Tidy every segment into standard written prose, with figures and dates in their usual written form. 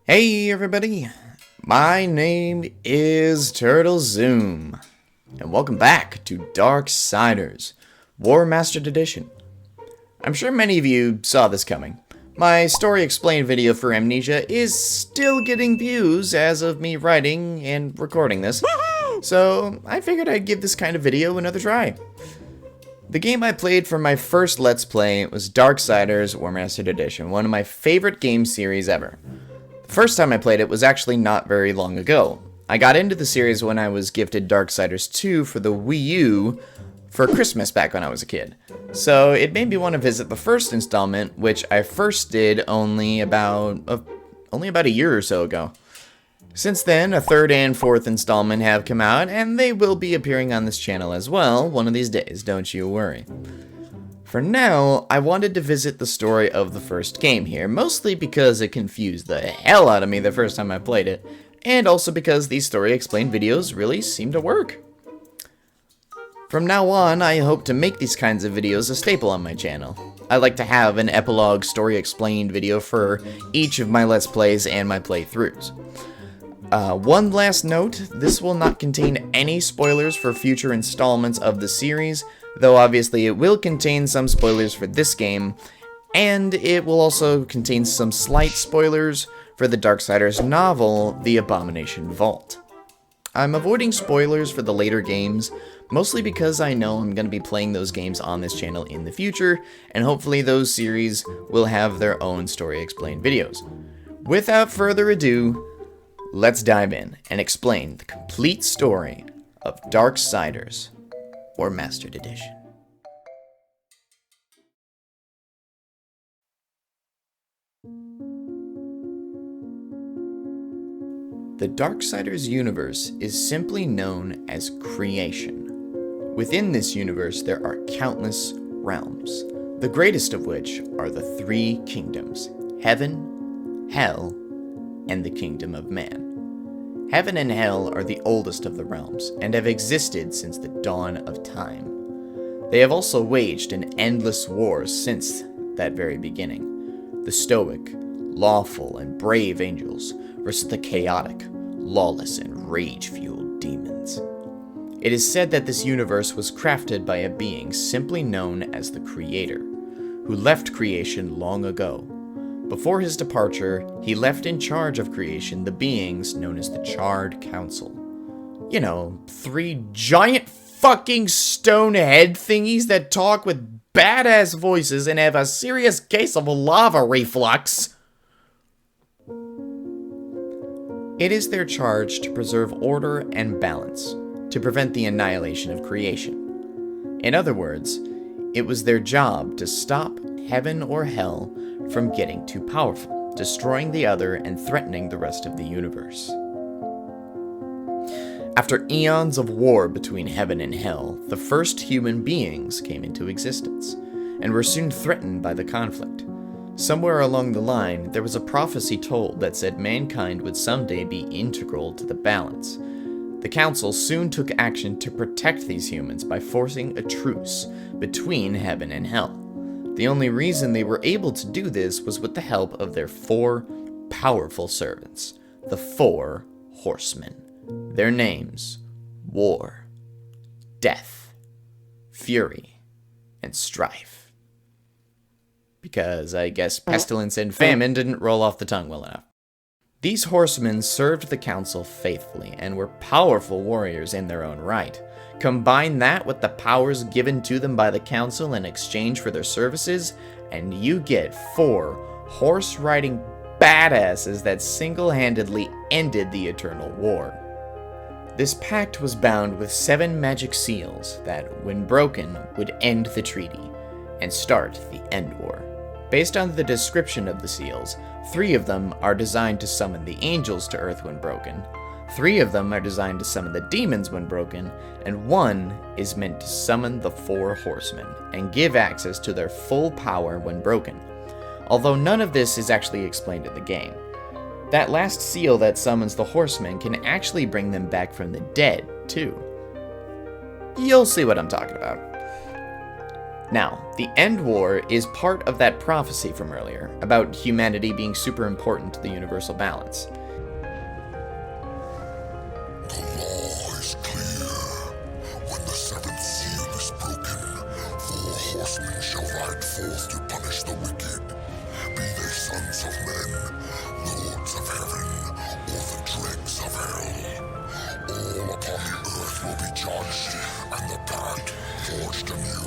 Hey everybody, my name is TurtleZoom, and welcome back to Darksiders, Warmastered Edition. I'm sure many of you saw this coming. My story explained video for Amnesia is still getting views as of me writing and recording this, so I figured I'd give this kind of video another try. The game I played for my first Let's Play was Darksiders Warmastered Edition, one of my favorite game series ever. The first time I played it was actually not very long ago. I got into the series when I was gifted Darksiders 2 for the Wii U for Christmas back when I was a kid. So it made me want to visit the first installment, which I first did only about a year or so ago. Since then, a third and fourth installment have come out, and they will be appearing on this channel as well one of these days, don't you worry. For now, I wanted to visit the story of the first game here, mostly because it confused the hell out of me the first time I played it, and also because these story explained videos really seem to work. From now on, I hope to make these kinds of videos a staple on my channel. I like to have an epilogue story explained video for each of my Let's Plays and my playthroughs. One last note, this will not contain any spoilers for future installments of the series, though obviously it will contain some spoilers for this game, and it will also contain some slight spoilers for the Darksiders novel, The Abomination Vault. I'm avoiding spoilers for the later games, mostly because I know I'm going to be playing those games on this channel in the future, and hopefully those series will have their own story explained videos. Without further ado, let's dive in and explain the complete story of Darksiders Warmastered Edition. The Darksiders universe is simply known as creation. Within this universe there are countless realms, the greatest of which are the three kingdoms: heaven, hell, and the kingdom of man. Heaven and hell are the oldest of the realms, and have existed since the dawn of time. They have also waged an endless war since that very beginning. The stoic, lawful, and brave angels versus the chaotic, lawless, and rage-fueled demons. It is said that this universe was crafted by a being simply known as the Creator, who left creation long ago. Before his departure, he left in charge of creation the beings known as the Charred Council. You know, three giant fucking stone head thingies that talk with badass voices and have a serious case of lava reflux. It is their charge to preserve order and balance, to prevent the annihilation of creation. In other words, it was their job to stop heaven or hell from getting too powerful, destroying the other and threatening the rest of the universe. After eons of war between heaven and hell, the first human beings came into existence, and were soon threatened by the conflict. Somewhere along the line, there was a prophecy told that said mankind would someday be integral to the balance. The council soon took action to protect these humans by forcing a truce between heaven and hell. The only reason they were able to do this was with the help of their four powerful servants, the Four Horsemen. Their names: War, Death, Fury, and Strife. Because I guess pestilence and famine didn't roll off the tongue well enough. These horsemen served the council faithfully and were powerful warriors in their own right. Combine that with the powers given to them by the council in exchange for their services, and you get four horse-riding badasses that single-handedly ended the Eternal War. This pact was bound with 7 magic seals that, when broken, would end the treaty and start the End War. Based on the description of the seals, 3 of them are designed to summon the angels to Earth when broken, 3 of them are designed to summon the demons when broken, and 1 is meant to summon the 4 horsemen and give access to their full power when broken. Although none of this is actually explained in the game. That last seal that summons the horsemen can actually bring them back from the dead, too. You'll see what I'm talking about. Now, the End War is part of that prophecy from earlier, about humanity being super important to the universal balance. The law is clear. When the seventh seal is broken, 4 horsemen shall ride forth to punish the wicked, be they sons of men, lords of heaven, or the dregs of hell. All upon the earth will be judged, and the pact forged anew.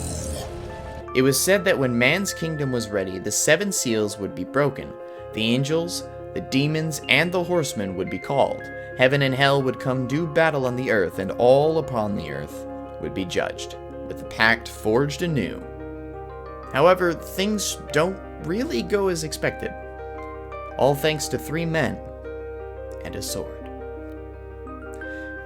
It was said that when man's kingdom was ready, the 7 seals would be broken. The angels, the demons, and the horsemen would be called. Heaven and hell would come do battle on the earth, and all upon the earth would be judged, with the pact forged anew. However, things don't really go as expected. All thanks to 3 men and a sword.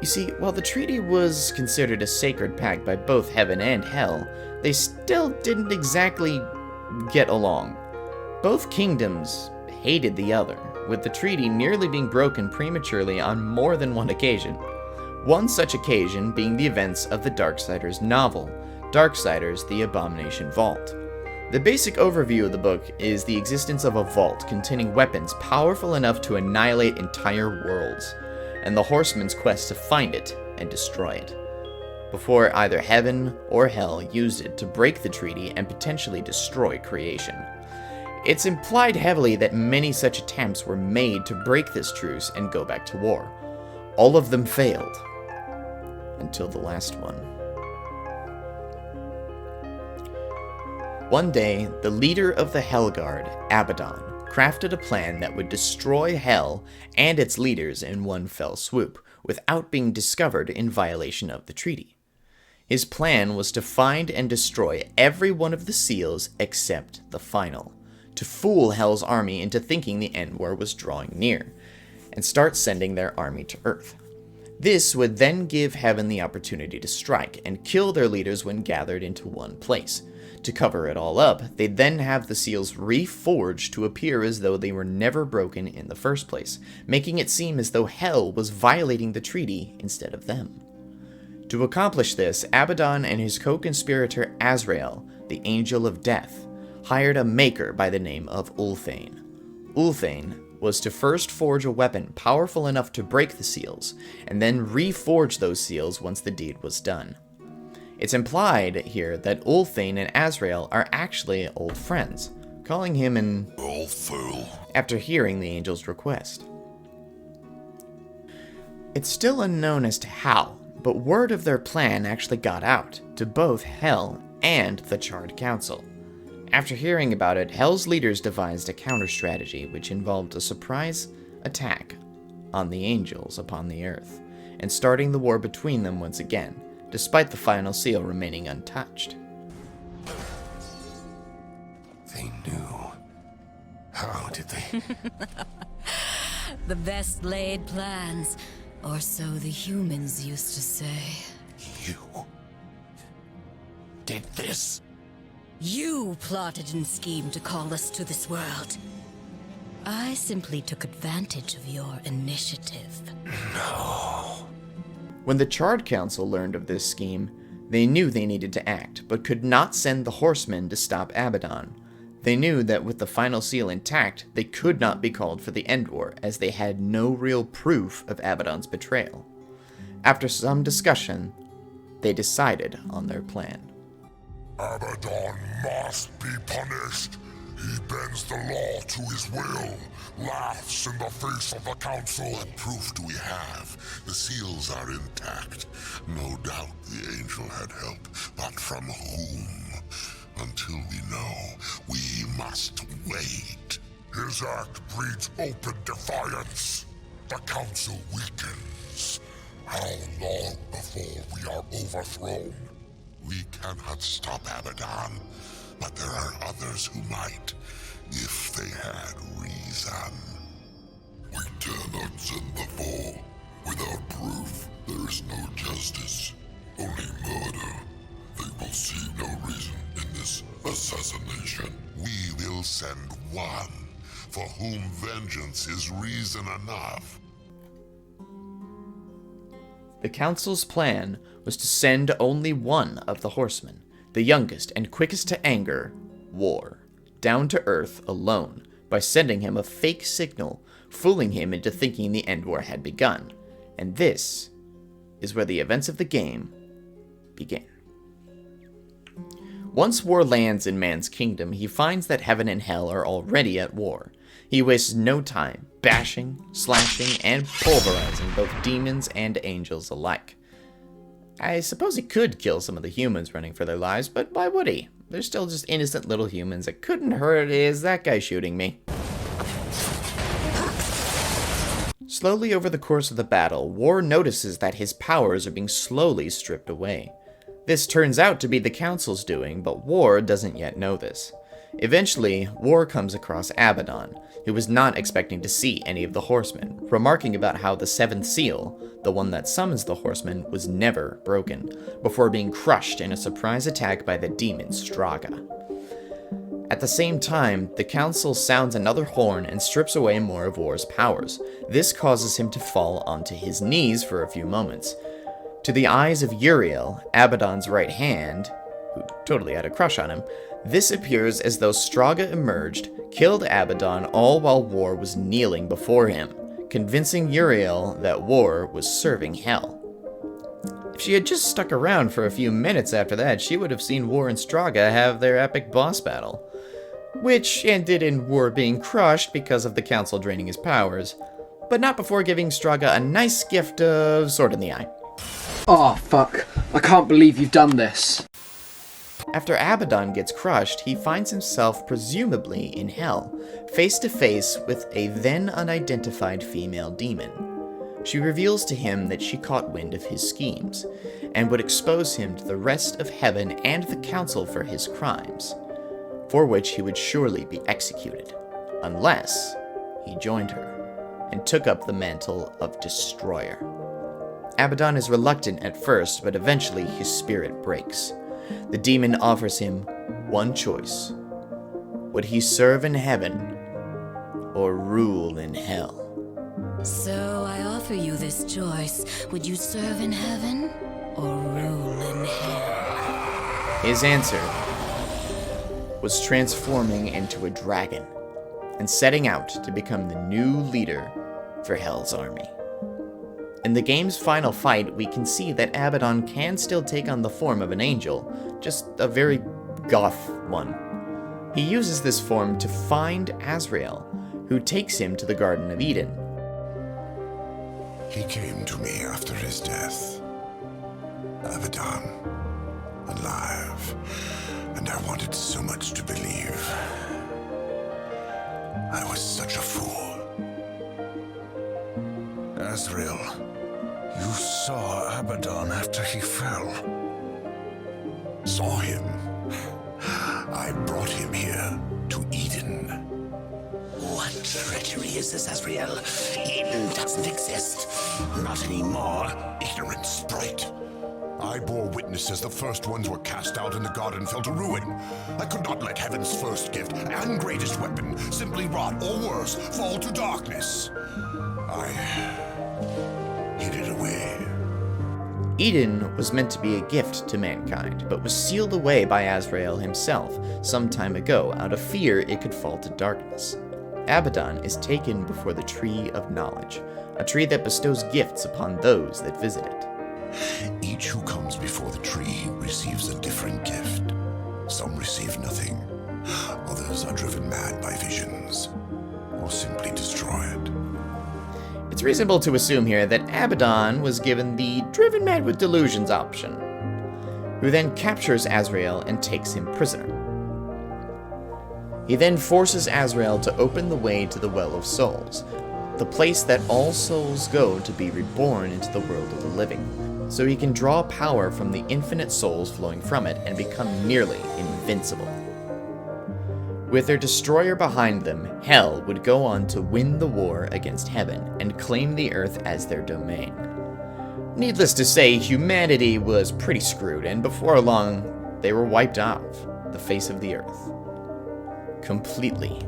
You see, while the treaty was considered a sacred pact by both heaven and hell, they still didn't exactly get along. Both kingdoms hated the other, with the treaty nearly being broken prematurely on more than one occasion. One such occasion being the events of the Darksiders novel, Darksiders: The Abomination Vault. The basic overview of the book is the existence of a vault containing weapons powerful enough to annihilate entire worlds, and the horseman's quest to find it and destroy it, before either heaven or hell used it to break the treaty and potentially destroy creation. It's implied heavily that many such attempts were made to break this truce and go back to war. All of them failed, until the last one. One day, the leader of the Hellguard, Abaddon, crafted a plan that would destroy Hell and its leaders in one fell swoop, without being discovered in violation of the treaty. His plan was to find and destroy every one of the seals except the final, to fool Hell's army into thinking the End War was drawing near, and start sending their army to Earth. This would then give Heaven the opportunity to strike and kill their leaders when gathered into one place. To cover it all up, they'd then have the seals reforged to appear as though they were never broken in the first place, making it seem as though Hell was violating the treaty instead of them. To accomplish this, Abaddon and his co-conspirator Azrael, the Angel of Death, hired a maker by the name of Ulthane. Ulthane was to first forge a weapon powerful enough to break the seals, and then reforge those seals once the deed was done. It's implied here that Ulthane and Azrael are actually old friends, calling him an old fool after hearing the angel's request. It's still unknown as to how, but word of their plan actually got out to both Hell and the Charred Council. After hearing about it, Hell's leaders devised a counter-strategy which involved a surprise attack on the angels upon the earth, and starting the war between them once again, despite the final seal remaining untouched. They knew. How did they? The best laid plans, or so the humans used to say. You did this? You plotted and schemed to call us to this world. I simply took advantage of your initiative. No. When the Charred Council learned of this scheme, they knew they needed to act, but could not send the horsemen to stop Abaddon. They knew that with the final seal intact, they could not be called for the End War, as they had no real proof of Abaddon's betrayal. After some discussion, they decided on their plan. Abaddon must be punished. He bends the law to his will, laughs in the face of the council. What proof do we have? The seals are intact. No doubt the angel had help, but from whom? Until we know, we must wait. His act breeds open defiance. The council weakens. How long before we are overthrown? We cannot stop Abaddon, but there are others who might, if they had reason. We dare not send the four. Without proof, there is no justice, only murder. They will see no reason in this assassination. We will send one, for whom vengeance is reason enough. The council's plan was to send only one of the horsemen. the youngest and quickest to anger War, down to earth alone by sending him a fake signal, fooling him into thinking the End War had begun. And this is where the events of the game begin. Once War lands in man's kingdom, he finds that heaven and hell are already at war. He wastes no time bashing, slashing, and pulverizing both demons and angels alike. I suppose he could kill some of the humans running for their lives, but why would he? They're still just innocent little humans. It couldn't hurt. Is that guy shooting me? Slowly over the course of the battle, War notices that his powers are being slowly stripped away. This turns out to be the Council's doing, but War doesn't yet know this. Eventually, War comes across Abaddon, who was not expecting to see any of the horsemen, remarking about how the seventh seal, the one that summons the horsemen, was never broken, before being crushed in a surprise attack by the demon Straga. At the same time, the Council sounds another horn and strips away more of War's powers. This causes him to fall onto his knees for a few moments. To the eyes of Uriel, Abaddon's right hand, who totally had a crush on him, this appears as though Straga emerged, killed Abaddon, all while War was kneeling before him, convincing Uriel that War was serving hell. If she had just stuck around for a few minutes after that, she would have seen War and Straga have their epic boss battle, which ended in War being crushed because of the Council draining his powers, but not before giving Straga a nice gift of Sword in the Eye. Oh, fuck. I can't believe you've done this. After Abaddon gets crushed, he finds himself presumably in hell, face to face with a then unidentified female demon. She reveals to him that she caught wind of his schemes, and would expose him to the rest of heaven and the Council for his crimes, for which he would surely be executed, unless he joined her, and took up the mantle of Destroyer. Abaddon is reluctant at first, but eventually his spirit breaks. The demon offers him one choice. Would he serve in heaven, or rule in hell? So I offer you this choice. Would you serve in heaven, or rule in hell? His answer was transforming into a dragon, and setting out to become the new leader for Hell's army. In the game's final fight, we can see that Abaddon can still take on the form of an angel, just a very goth one. He uses this form to find Azrael, who takes him to the Garden of Eden. He came to me after his death. Abaddon, alive, and I wanted so much to believe. I was such a fool. Azrael, you saw Abaddon after he fell. Saw him. I brought him here to Eden. What treachery is this, Azrael? Eden doesn't exist. Not anymore. Ignorant sprite. I bore witness as the first ones were cast out and the garden fell to ruin. I could not let heaven's first gift and greatest weapon simply rot, or worse, fall to darkness. I hid it away. Eden was meant to be a gift to mankind, but was sealed away by Azrael himself some time ago out of fear it could fall to darkness. Abaddon is taken before the Tree of Knowledge, a tree that bestows gifts upon those that visit it. Each who comes before the tree receives a different gift. Some receive nothing. Others are driven mad by visions, or simply destroyed. It's reasonable to assume here that Abaddon was given the driven mad with delusions option, who then captures Azrael and takes him prisoner. He then forces Azrael to open the way to the Well of Souls, the place that all souls go to be reborn into the world of the living, so he can draw power from the infinite souls flowing from it and become nearly invincible. With their destroyer behind them, Hell would go on to win the war against Heaven and claim the Earth as their domain. Needless to say, humanity was pretty screwed, and before long, they were wiped off the face of the Earth. Completely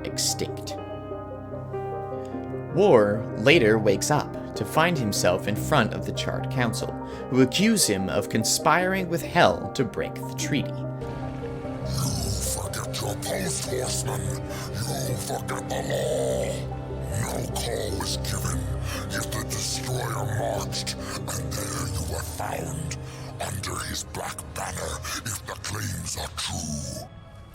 extinct. War later wakes up to find himself in front of the Charred Council, who accuse him of conspiring with Hell to break the treaty. You forget your post, horseman. You forget the law. No call was given, yet the destroyer marched, and there you were found, under his black banner, if the claims are true.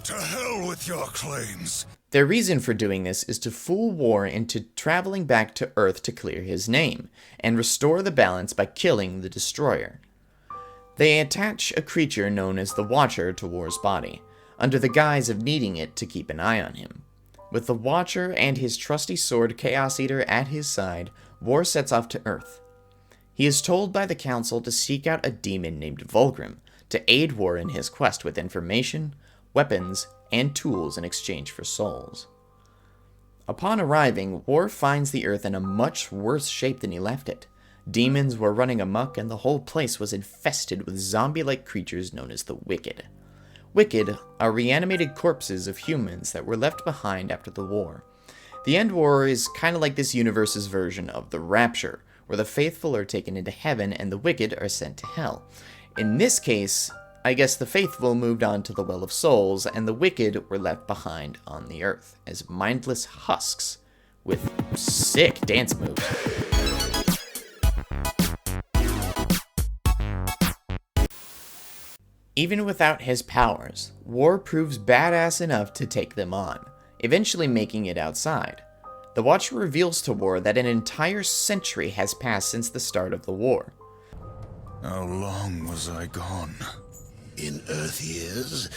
To hell with your claims! Their reason for doing this is to fool War into traveling back to Earth to clear his name, and restore the balance by killing the destroyer. They attach a creature known as the Watcher to War's body, under the guise of needing it to keep an eye on him. With the Watcher and his trusty sword Chaos Eater at his side, War sets off to Earth. He is told by the Council to seek out a demon named Vulgrim to aid War in his quest with information, weapons, and tools in exchange for souls. Upon arriving, War finds the Earth in a much worse shape than he left it. Demons were running amok, and the whole place was infested with zombie-like creatures known as the Wicked. Wicked are reanimated corpses of humans that were left behind after the war. The End War is kind of like this universe's version of the Rapture, where the faithful are taken into heaven and the wicked are sent to hell. In this case, I guess the faithful moved on to the Well of Souls, and the wicked were left behind on the earth as mindless husks with sick dance moves. Even without his powers, War proves badass enough to take them on, eventually making it outside. The Watcher reveals to War that an entire century has passed since the start of the war. How long was I gone? In Earth years,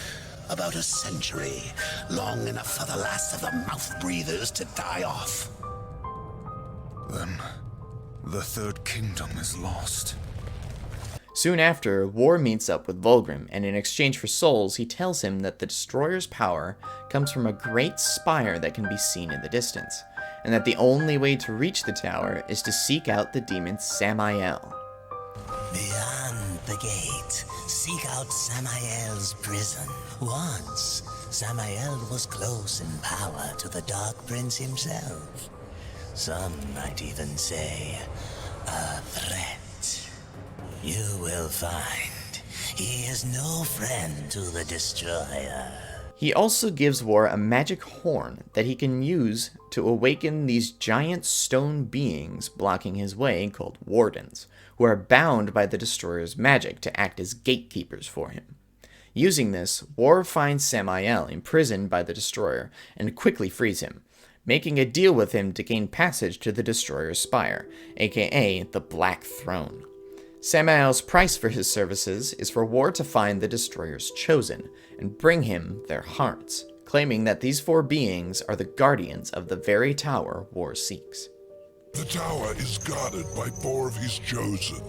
about a century, long enough for the last of the mouth-breathers to die off. Then, the Third Kingdom is lost. Soon after, War meets up with Vulgrim, and in exchange for souls, he tells him that the Destroyer's power comes from a great spire that can be seen in the distance, and that the only way to reach the tower is to seek out the demon Samael. Beyond the gate, seek out Samael's prison. Once, Samael was close in power to the Dark Prince himself. Some might even say, a threat. You will find he is no friend to the Destroyer. He also gives War a magic horn that he can use to awaken these giant stone beings blocking his way called Wardens, who are bound by the Destroyer's magic to act as gatekeepers for him. Using this, War finds Samael imprisoned by the Destroyer and quickly frees him, making a deal with him to gain passage to the Destroyer's spire, aka the Black Throne. Samael's price for his services is for War to find the Destroyer's chosen and bring him their hearts, claiming that these four beings are the guardians of the very tower War seeks. The tower is guarded by four of his chosen.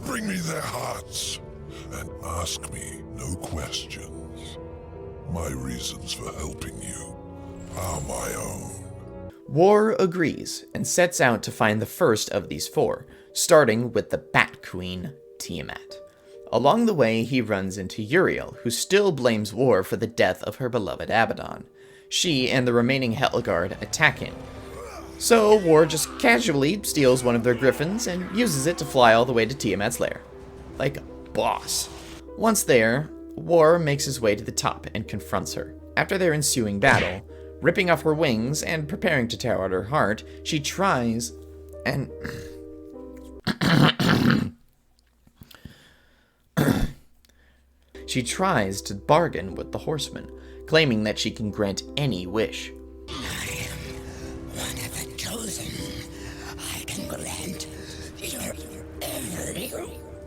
Bring me their hearts, and ask me no questions. My reasons for helping you are my own. War agrees and sets out to find the first of these four, starting with the Bat Queen, Tiamat. Along the way, he runs into Uriel, who still blames War for the death of her beloved Abaddon. She and the remaining Hellguard attack him. So War just casually steals one of their griffins and uses it to fly all the way to Tiamat's lair. Like a boss. Once there, War makes his way to the top and confronts her. After their ensuing battle, ripping off her wings and preparing to tear out her heart, she tries and... She tries to bargain with the horseman, claiming that she can grant any wish. I am one of the chosen. I can grant your every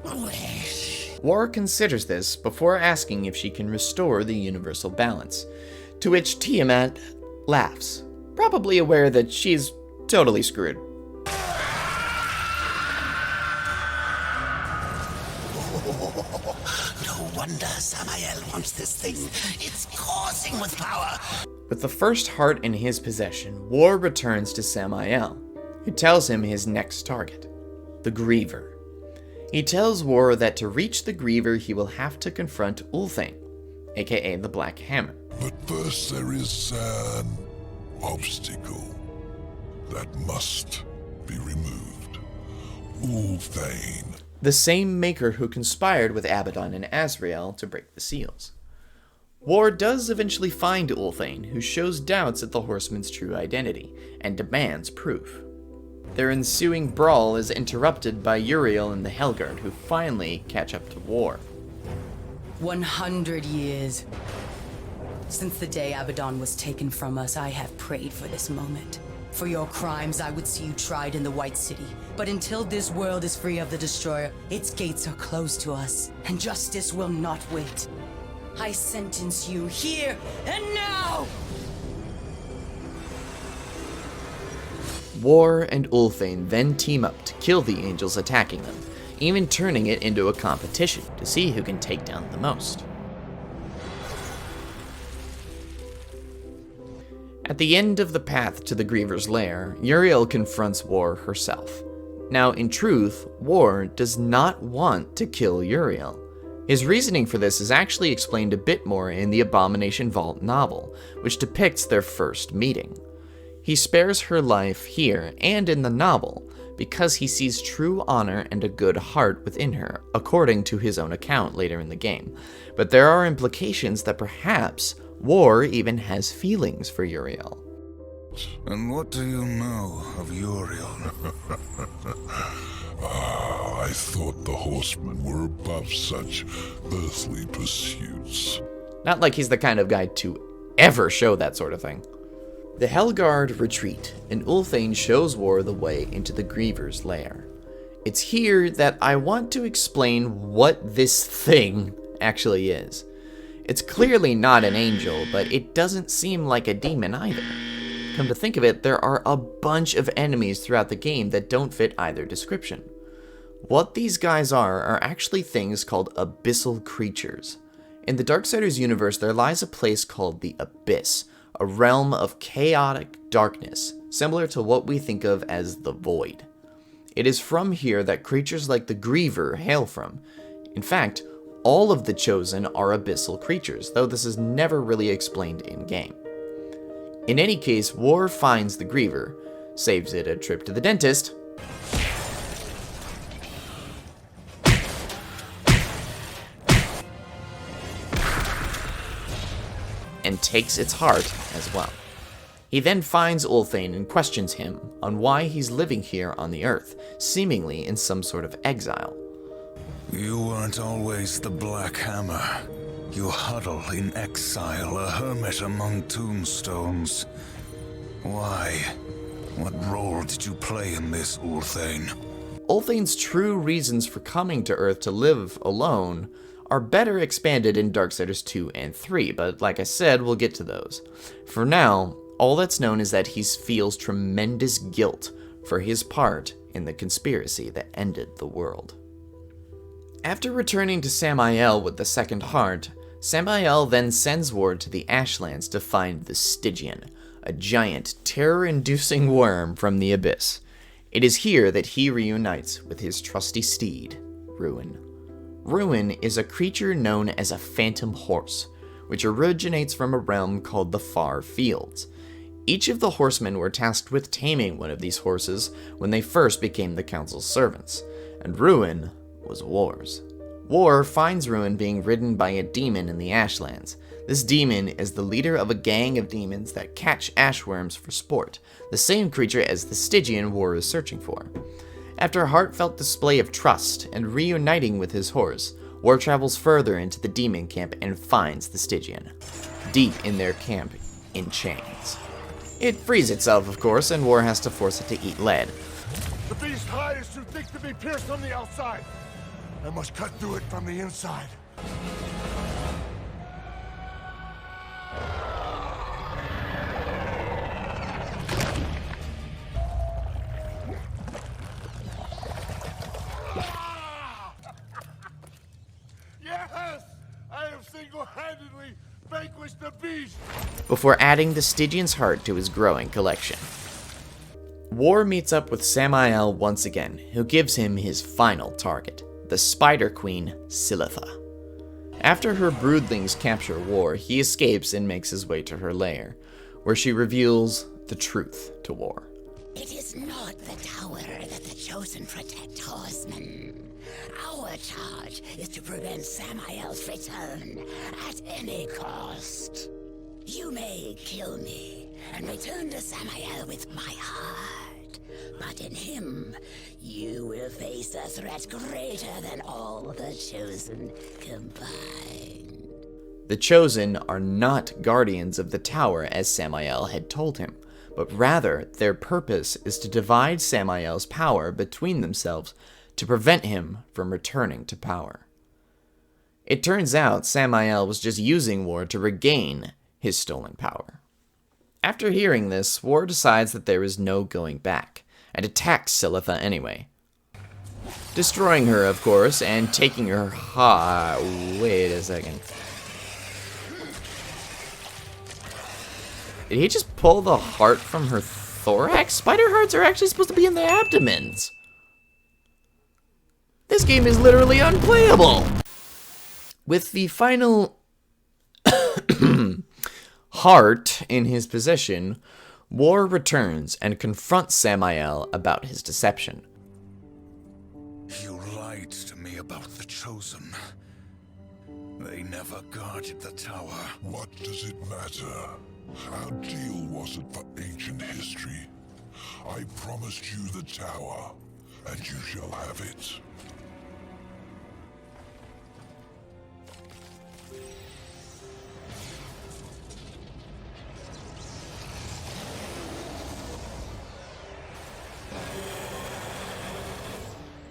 wish. War considers this before asking if she can restore the universal balance, to which Tiamat laughs, probably aware that she's totally screwed. No wonder Samael wants this thing. It's coursing with power. With the first heart in his possession, War returns to Samael, who tells him his next target, the Griever. He tells War that to reach the Griever, he will have to confront Ulthane, aka the Black Hammer. But first there is an obstacle that must be removed. Ulthane. The same maker who conspired with Abaddon and Azrael to break the seals. War does eventually find Ulthane, who shows doubts at the horseman's true identity, and demands proof. Their ensuing brawl is interrupted by Uriel and the Helguard, who finally catch up to War. 100 years. Since the day Abaddon was taken from us, I have prayed for this moment. For your crimes, I would see you tried in the White City. But until this world is free of the Destroyer, its gates are closed to us, and justice will not wait. I sentence you here and now! War and Ulthane then team up to kill the angels attacking them, even turning it into a competition to see who can take down the most. At the end of the path to the Griever's lair, Uriel confronts War herself. Now, in truth, War does not want to kill Uriel. His reasoning for this is actually explained a bit more in the Abomination Vault novel, which depicts their first meeting. He spares her life here and in the novel because he sees true honor and a good heart within her, according to his own account later in the game. But there are implications that perhaps War even has feelings for Uriel. And what do you know of Uriel? I thought the horsemen were above such earthly pursuits. Not like he's the kind of guy to ever show that sort of thing. The Helguard retreat, and Ulthane shows War the way into the Griever's lair. It's here that I want to explain what this thing actually is. It's clearly not an angel, but it doesn't seem like a demon either. Come to think of it, there are a bunch of enemies throughout the game that don't fit either description. What these guys are actually things called abyssal creatures. In the Darksiders universe, there lies a place called the Abyss, a realm of chaotic darkness, similar to what we think of as the Void. It is from here that creatures like the Griever hail from. In fact, all of the Chosen are abyssal creatures, though this is never really explained in-game. In any case, War finds the Griever, saves it a trip to the dentist, and takes its heart as well. He then finds Ulthane and questions him on why he's living here on the Earth, seemingly in some sort of exile. You weren't always the Black Hammer. You huddle in exile, a hermit among tombstones. Why? What role did you play in this, Ulthane? Ulthane's true reasons for coming to Earth to live alone are better expanded in Darksiders 2 and 3, but like I said, we'll get to those. For now, all that's known is that he feels tremendous guilt for his part in the conspiracy that ended the world. After returning to Samael with the second heart, Samael then sends word to the Ashlands to find the Stygian, a giant, terror-inducing worm from the Abyss. It is here that he reunites with his trusty steed, Ruin. Ruin is a creature known as a phantom horse, which originates from a realm called the Far Fields. Each of the horsemen were tasked with taming one of these horses when they first became the Council's servants, and Ruin was War's. War finds Ruin being ridden by a demon in the Ashlands. This demon is the leader of a gang of demons that catch ashworms for sport, the same creature as the Stygian War is searching for. After a heartfelt display of trust and reuniting with his horse, War travels further into the demon camp and finds the Stygian, deep in their camp in chains. It frees itself, of course, and War has to force it to eat lead. The beast hide is too thick to be pierced from the outside. I must cut through it from the inside. Yes! I have single-handedly vanquished the beast! Before adding the Stygian's heart to his growing collection. War meets up with Samael once again, who gives him his final target, the Spider Queen, Silitha. After her broodlings capture War, he escapes and makes his way to her lair, where she reveals the truth to War. It is not the tower that the Chosen protect, horsemen. Our charge is to prevent Samael's return at any cost. You may kill me and return to Samael with my heart, but in him, you will face a threat greater than all the Chosen combined. The Chosen are not guardians of the tower as Samael had told him, but rather their purpose is to divide Samael's power between themselves to prevent him from returning to power. It turns out Samael was just using War to regain his stolen power. After hearing this, War decides that there is no going back, and attacks Silitha anyway. Destroying her, of course, and taking her wait a second. Did he just pull the heart from her thorax? Spider hearts are actually supposed to be in their abdomens. This game is literally unplayable. With the final heart in his possession, War returns and confronts Samael about his deception. You lied to me about the Chosen. They never guarded the tower. What does it matter? Our deal wasn't for ancient history. I promised you the tower, and you shall have it.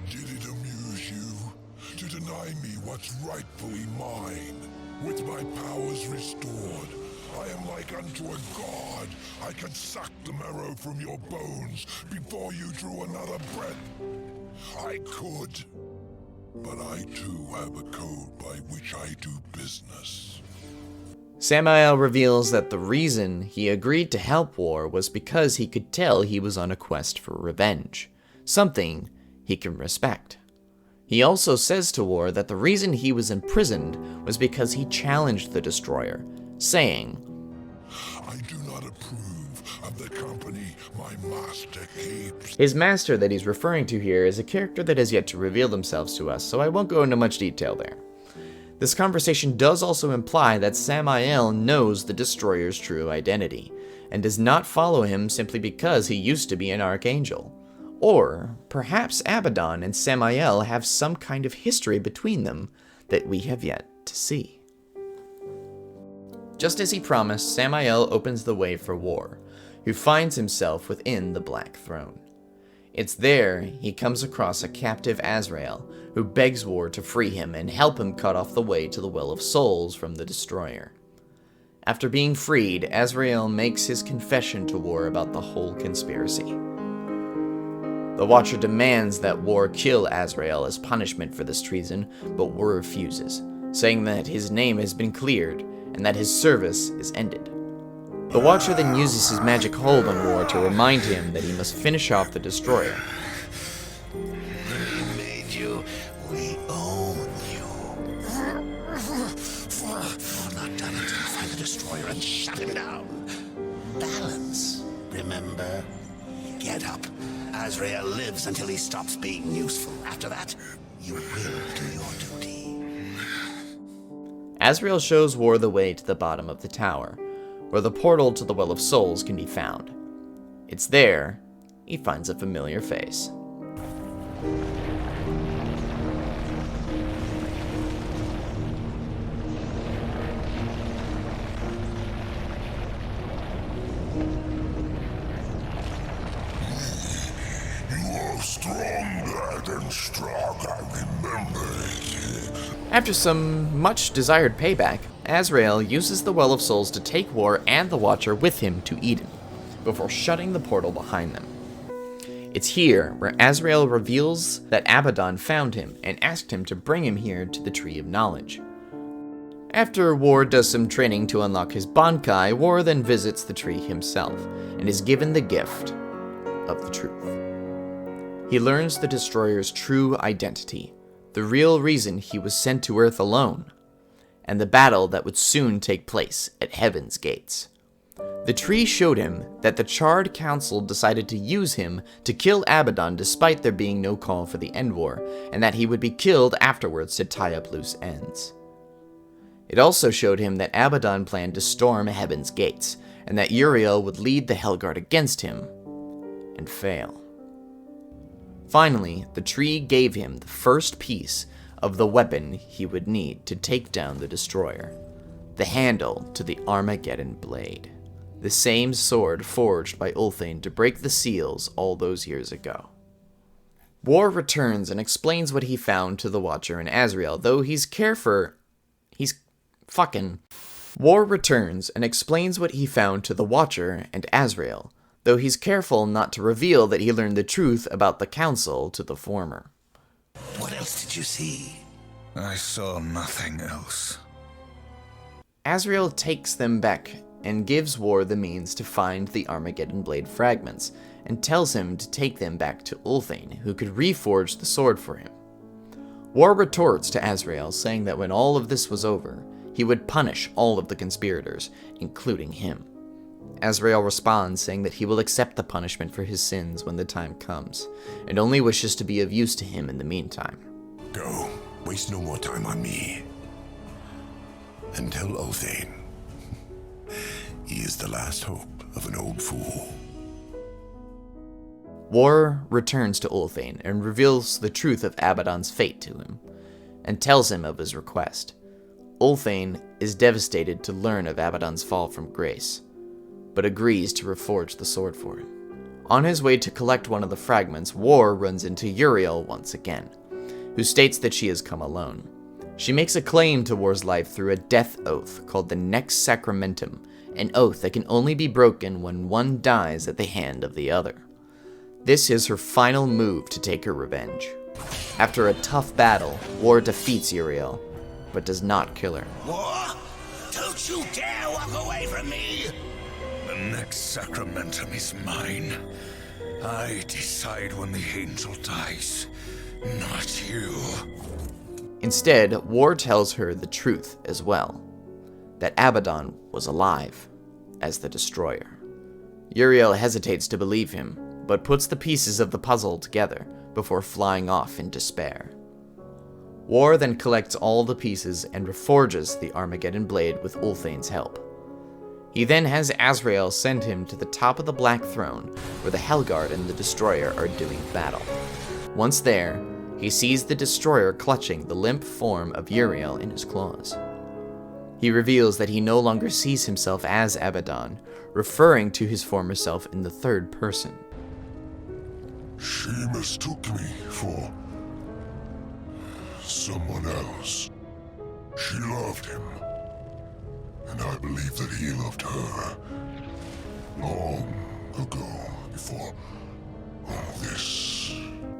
Did it amuse you to deny me what's rightfully mine? With my powers restored, I am like unto a god. I can suck the marrow from your bones before you drew another breath. I could, but I too have a code by which I do business. Samael reveals that the reason he agreed to help War was because he could tell he was on a quest for revenge, something he can respect. He also says to War that the reason he was imprisoned was because he challenged the Destroyer, saying, I do not approve of the company my master keeps. His master that he's referring to here is a character that has yet to reveal themselves to us, so I won't go into much detail there. This conversation does also imply that Samael knows the Destroyer's true identity, and does not follow him simply because he used to be an Archangel. Or perhaps Abaddon and Samael have some kind of history between them that we have yet to see. Just as he promised, Samael opens the way for War, who finds himself within the Black Throne. It's there he comes across a captive Azrael, who begs War to free him and help him cut off the way to the Well of Souls from the Destroyer. After being freed, Azrael makes his confession to War about the whole conspiracy. The Watcher demands that War kill Azrael as punishment for this treason, but War refuses, saying that his name has been cleared and that his service is ended. The Watcher then uses his magic hold on War to remind him that he must finish off the Destroyer. We made you. We own you. You're not done until you find the Destroyer and shut him down. Balance, remember? Get up. Azrael lives until he stops being useful. After that, you will do your duty. Azrael shows War the way to the bottom of the tower, where the portal to the Well of Souls can be found. It's there he finds a familiar face. You are stronger than strong, I remember it. After some much-desired payback, Azrael uses the Well of Souls to take War and the Watcher with him to Eden, before shutting the portal behind them. It's here where Azrael reveals that Abaddon found him and asked him to bring him here to the Tree of Knowledge. After War does some training to unlock his Bankai, War then visits the tree himself, and is given the gift of the truth. He learns the Destroyer's true identity, the real reason he was sent to Earth alone, and the battle that would soon take place at Heaven's gates. The tree showed him that the Charred Council decided to use him to kill Abaddon despite there being no call for the End War, and that he would be killed afterwards to tie up loose ends. It also showed him that Abaddon planned to storm Heaven's gates, and that Uriel would lead the Hellguard against him, and fail. Finally, the tree gave him the first piece of the weapon he would need to take down the Destroyer, the handle to the Armageddon blade, the same sword forged by Ulthane to break the seals all those years ago. War returns and explains what he found to the Watcher and Azrael, though War returns and explains what he found to the Watcher and Azrael, though he's careful not to reveal that he learned the truth about the Council to the former. What else did you see? I saw nothing else. Azrael takes them back and gives War the means to find the Armageddon blade fragments, and tells him to take them back to Ulthane, who could reforge the sword for him. War retorts to Azrael, saying that when all of this was over, he would punish all of the conspirators, including him. Azrael responds, saying that he will accept the punishment for his sins when the time comes, and only wishes to be of use to him in the meantime. Go. Waste no more time on me. And tell Ulthane he is the last hope of an old fool. War returns to Ulthane and reveals the truth of Abaddon's fate to him, and tells him of his request. Ulthane is devastated to learn of Abaddon's fall from grace, but agrees to reforge the sword for him. On his way to collect one of the fragments, War runs into Uriel once again, who states that she has come alone. She makes a claim to War's life through a death oath called the Nex Sacramentum, an oath that can only be broken when one dies at the hand of the other. This is her final move to take her revenge. After a tough battle, War defeats Uriel, but does not kill her. War? Don't you dare walk away from me! The next sacramentum is mine. I decide when the angel dies, not you. Instead, War tells her the truth as well, that Abaddon was alive as the Destroyer. Uriel hesitates to believe him, but puts the pieces of the puzzle together before flying off in despair. War then collects all the pieces and reforges the Armageddon blade with Ulthane's help. He then has Azrael send him to the top of the Black Throne, where the Hellguard and the Destroyer are doing battle. Once there, he sees the Destroyer clutching the limp form of Uriel in his claws. He reveals that he no longer sees himself as Abaddon, referring to his former self in the third person. She mistook me for someone else. She loved him, and I believe that he loved her long ago, before all this.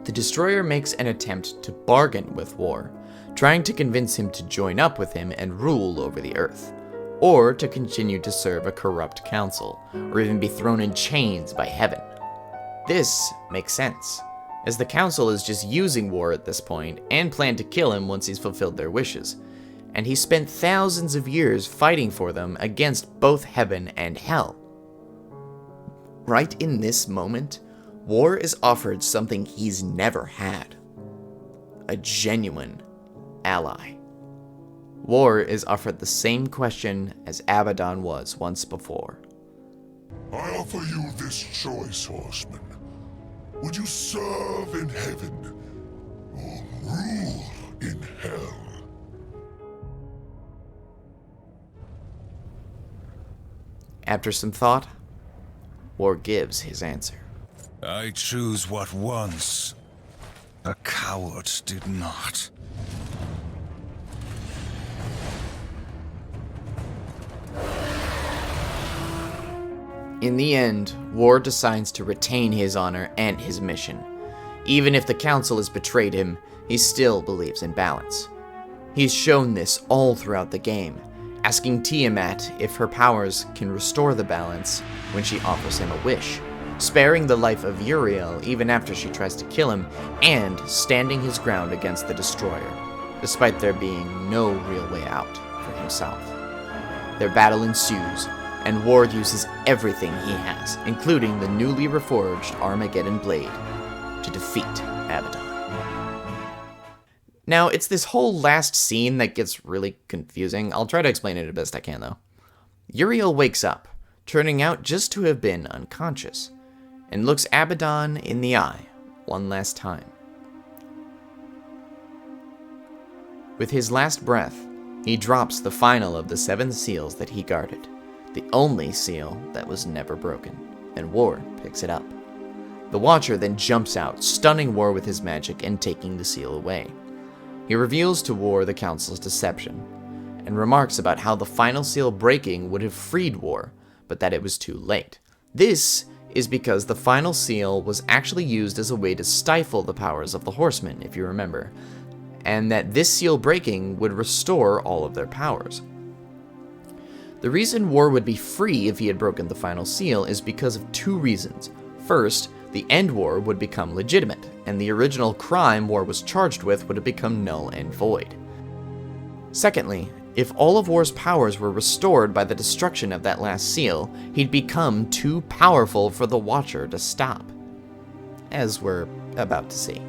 The Destroyer makes an attempt to bargain with War, trying to convince him to join up with him and rule over the Earth, or to continue to serve a corrupt council, or even be thrown in chains by Heaven. This makes sense, as the council is just using War at this point and plan to kill him once he's fulfilled their wishes, and he spent thousands of years fighting for them against both Heaven and Hell. Right in this moment, War is offered something he's never had: a genuine ally. War is offered the same question as Abaddon was once before. I offer you this choice, horseman. Would you serve in heaven or rule in hell? After some thought, War gives his answer. I choose what once a coward did not. In the end, War decides to retain his honor and his mission. Even if the council has betrayed him, he still believes in balance. He's shown this all throughout the game, asking Tiamat if her powers can restore the balance when she offers him a wish, sparing the life of Uriel even after she tries to kill him, and standing his ground against the Destroyer, despite there being no real way out for himself. Their battle ensues, and War uses everything he has, including the newly reforged Armageddon blade, to defeat Abaddon. Now, it's this whole last scene that gets really confusing. I'll try to explain it as best I can, though. Uriel wakes up, turning out just to have been unconscious, and looks Abaddon in the eye one last time. With his last breath, he drops the final of the 7 seals that he guarded, the only seal that was never broken, and War picks it up. The Watcher then jumps out, stunning War with his magic and taking the seal away. He reveals to War the Council's deception, and remarks about how the final seal breaking would have freed War, but that it was too late. This is because the final seal was actually used as a way to stifle the powers of the Horsemen, if you remember, and that this seal breaking would restore all of their powers. The reason War would be free if he had broken the final seal is because of 2 reasons. First, the End War would become legitimate, and the original crime War was charged with would have become null and void. Secondly, if all of War's powers were restored by the destruction of that last seal, he'd become too powerful for the Watcher to stop, as we're about to see.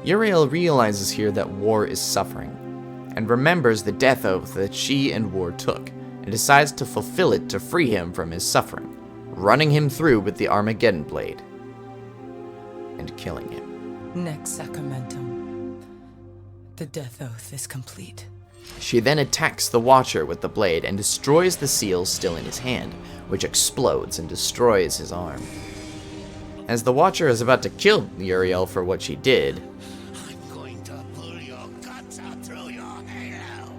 Uriel realizes here that War is suffering, and remembers the death oath that she and War took, and decides to fulfill it to free him from his suffering, running him through with the Armageddon blade, and killing him. Next sacramentum. The death oath is complete. She then attacks the Watcher with the blade and destroys the seal still in his hand, which explodes and destroys his arm. As the Watcher is about to kill Uriel for what she did, I'm going to pull your guts out through your halo.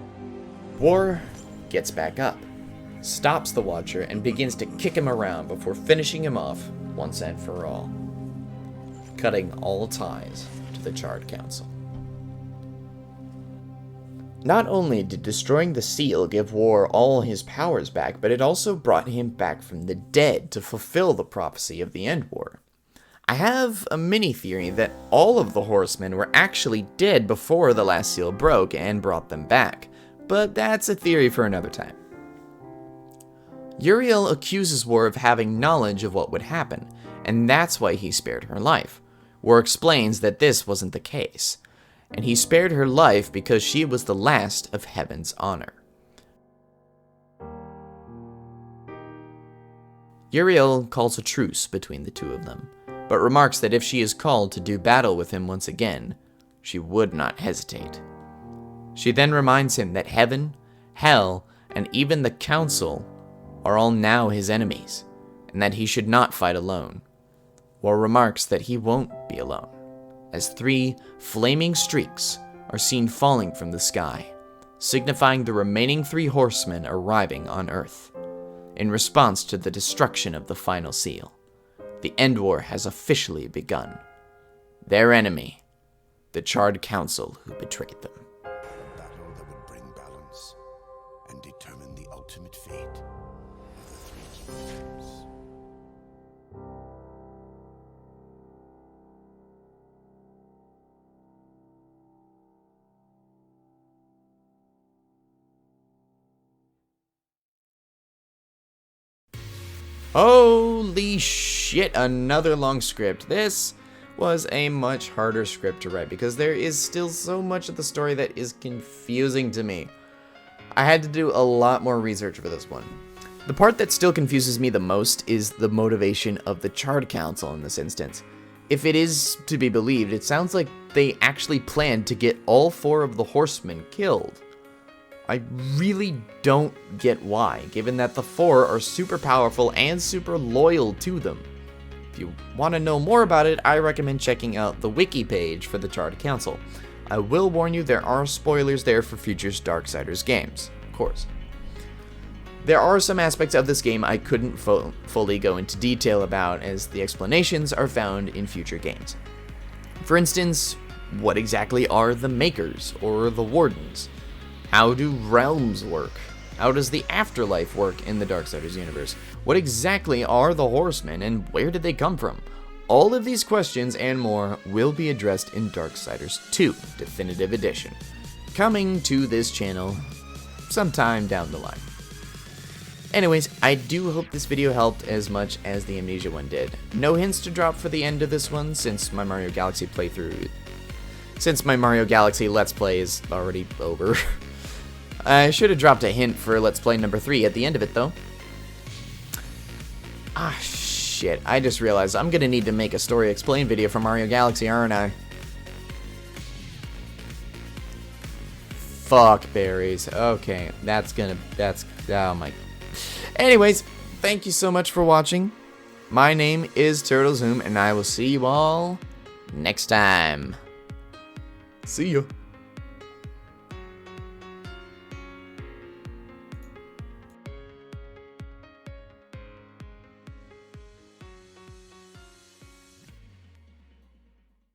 War gets back up, stops the Watcher, and begins to kick him around before finishing him off once and for all, cutting all ties to the Charred Council. Not only did destroying the seal give War all his powers back, but it also brought him back from the dead to fulfill the prophecy of the End War. I have a mini theory that all of the Horsemen were actually dead before the last seal broke and brought them back, but that's a theory for another time. Uriel accuses War of having knowledge of what would happen, and that's why he spared her life. War explains that this wasn't the case, and he spared her life because she was the last of Heaven's honor. Uriel calls a truce between the two of them, but remarks that if she is called to do battle with him once again, she would not hesitate. She then reminds him that heaven, hell, and even the council are all now his enemies, and that he should not fight alone. War remarks that he won't be alone, as 3 flaming streaks are seen falling from the sky, signifying the remaining 3 horsemen arriving on Earth. In response to the destruction of the final seal, the End War has officially begun. Their enemy, the Charred Council who betrayed them. A battle that would bring balance and determine the ultimate fate of the 3 kingdoms. Holy shit, another long script. This was a much harder script to write because there is still so much of the story that is confusing to me. I had to do a lot more research for this one. The part that still confuses me the most is the motivation of the Charred Council in this instance. If it is to be believed, it sounds like they actually planned to get all 4 of the horsemen killed. I really don't get why, given that the 4 are super powerful and super loyal to them. If you want to know more about it, I recommend checking out the Wiki page for the Charred Council. I will warn you, there are spoilers there for future Darksiders games, of course. There are some aspects of this game I couldn't fully go into detail about, as the explanations are found in future games. For instance, what exactly are the Makers, or the Wardens? How do realms work? How does the afterlife work in the Darksiders universe? What exactly are the Horsemen, and where did they come from? All of these questions and more will be addressed in Darksiders 2 Definitive Edition, coming to this channel sometime down the line. Anyways, I do hope this video helped as much as the Amnesia one did. No hints to drop for the end of this one since my Mario Galaxy playthrough... Since my Mario Galaxy Let's Play is already over. I should have dropped a hint for Let's Play number 3 at the end of it though. Ah, shit. I just realized I'm gonna need to make a story explain video for Mario Galaxy, aren't I? Fuck berries. Okay, oh my... Anyways, thank you so much for watching. My name is TurtleZoom, and I will see you all next time. See ya.